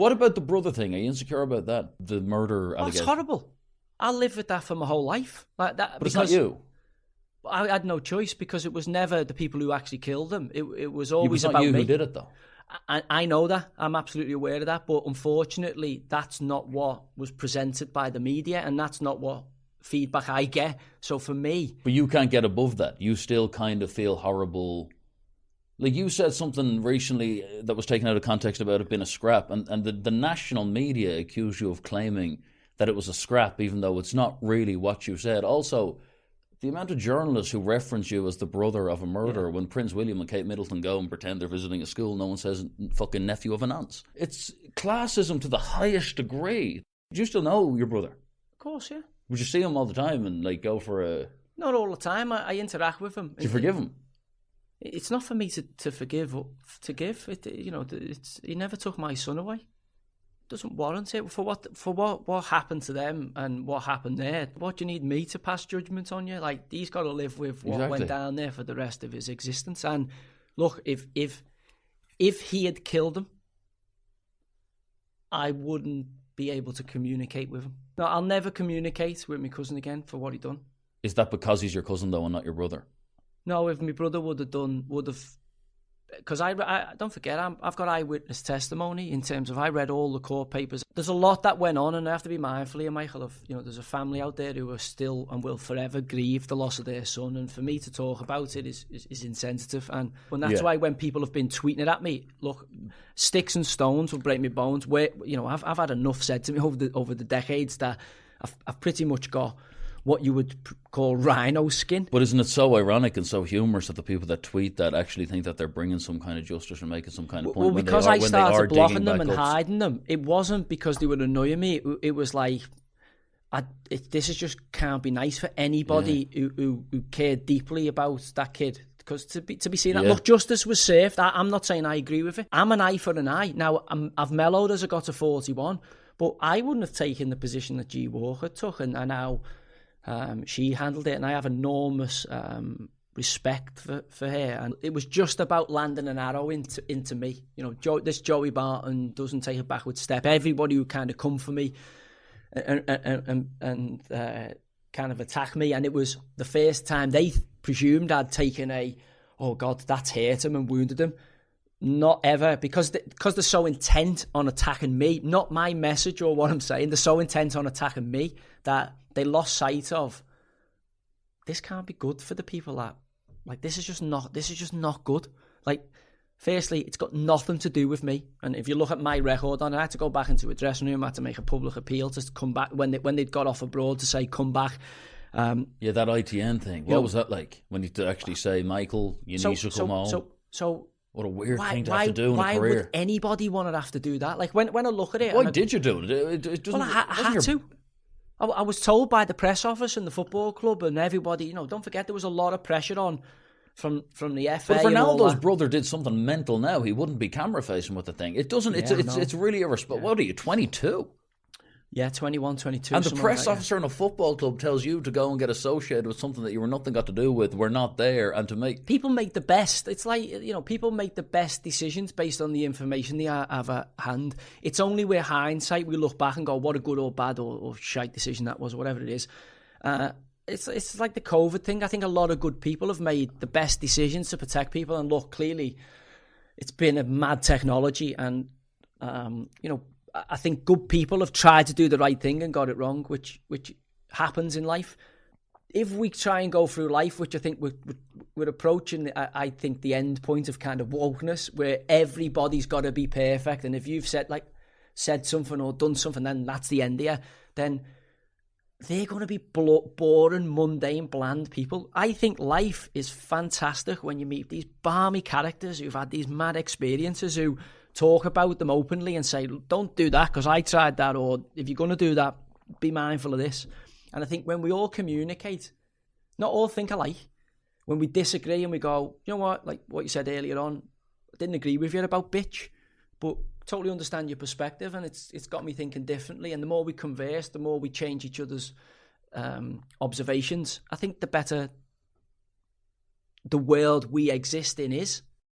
What about the brother thing? Are you insecure about that? The murder allegation? It's horrible. I'll live with that for my whole life. Like that, but it's not you. I had no choice because it was never the people who actually killed them. It was always about me. It was not you who did it, though. I know that. I'm absolutely aware of that. But unfortunately, that's not what was presented by the media, and that's not what feedback I get. So for me... But you can't get above that. You still kind of feel horrible. Like you said something recently that was taken out of context about it being a scrap, and the national media accused you of claiming that it was a scrap, even though it's not really what you said. Also, the amount of journalists who reference you as the brother of a murderer, when Prince William and Kate Middleton go and pretend they're visiting a school, no one says fucking nephew of an aunt's. It's classism to the highest degree. Do you still know your brother? Of course, yeah. Would you see him all the time and like go for a... Not all the time. I interact with him. Do you forgive him? It's not for me to forgive or to give. He never took my son away. Doesn't warrant it for what happened to them and what happened there. What do you need me to pass judgment on you? Like, he's got to live with what went down there for the rest of his existence. And look, if he had killed him, I wouldn't be able to communicate with him. No, I'll never communicate with my cousin again for what he done. Is that because he's your cousin though and not your brother? No, if my brother would have, because I don't forget, I've got eyewitness testimony in terms of I read all the court papers. There's a lot that went on, and I have to be mindful here, Michael, of, there's a family out there who are still and will forever grieve the loss of their son, and for me to talk about it is insensitive. And that's why when people have been tweeting it at me, look, sticks and stones will break my bones. I've had enough said to me over the decades that I've pretty much got what you would call rhino skin. But isn't it so ironic and so humorous that the people that tweet that actually think that they're bringing some kind of justice or making some kind of point? Well, because I started blocking them and hiding them, it wasn't because they were annoying me. It was like, this is just can't be nice for anybody who cared deeply about that kid. Because to be seen that, look, justice was served. I'm not saying I agree with it. I'm an eye for an eye. Now, I've mellowed as I got to 41, but I wouldn't have taken the position that G. Walker took, and how she handled it, and I have enormous respect for her. And it was just about landing an arrow into me. This Joey Barton doesn't take a backward step. Everybody who kind of come for me and kind of attack me, and it was the first time they presumed I'd taken oh God, that's hurt him and wounded him. Not ever, because they're so intent on attacking me, not my message or what I'm saying. They're so intent on attacking me that they lost sight of, this can't be good for the people that, like, this is just not good. Like, firstly, it's got nothing to do with me. And if you look at my record on it, I had to go back into a dressing room, I had to make a public appeal to come back when they'd got off abroad to say, come back. That ITN thing. What was that like? When you actually say, Michael, you need to come home? So what a weird thing to have to do in a career. Why would anybody want to have to do that? Like, when I look at it... Why did you do it? I had to. I was told by the press office and the football club and everybody, don't forget there was a lot of pressure on from the FA. But if Ronaldo's brother did something mental now, he wouldn't be camera facing with the thing. It doesn't. It's really irresponsible. Yeah. What are you, 22? Yeah, 21, 22. And the press officer in a football club tells you to go and get associated with something that you were nothing got to do with, we're not there, and to make... People make the best. It's like, people make the best decisions based on the information they have at hand. It's only with hindsight we look back and go, what a good or bad or shite decision that was, or whatever it is. It's like the COVID thing. I think a lot of good people have made the best decisions to protect people, and look, clearly it's been a mad technology, and, I think good people have tried to do the right thing and got it wrong, which happens in life. If we try and go through life, which I think we're approaching, I think the end point of kind of wokeness, where everybody's got to be perfect, and if you've said something or done something, then that's the end of you, then they're going to be boring, mundane, bland people. I think life is fantastic when you meet these balmy characters who've had these mad experiences, who talk about them openly and say, don't do that because I tried that, or if you're going to do that, be mindful of this. And I think when we all communicate, not all think alike. When we disagree and we go, you know what, like what you said earlier on, I didn't agree with you about bitch, but totally understand your perspective, and it's got me thinking differently. And the more we converse, the more we change each other's observations, I think the better the world we exist in is.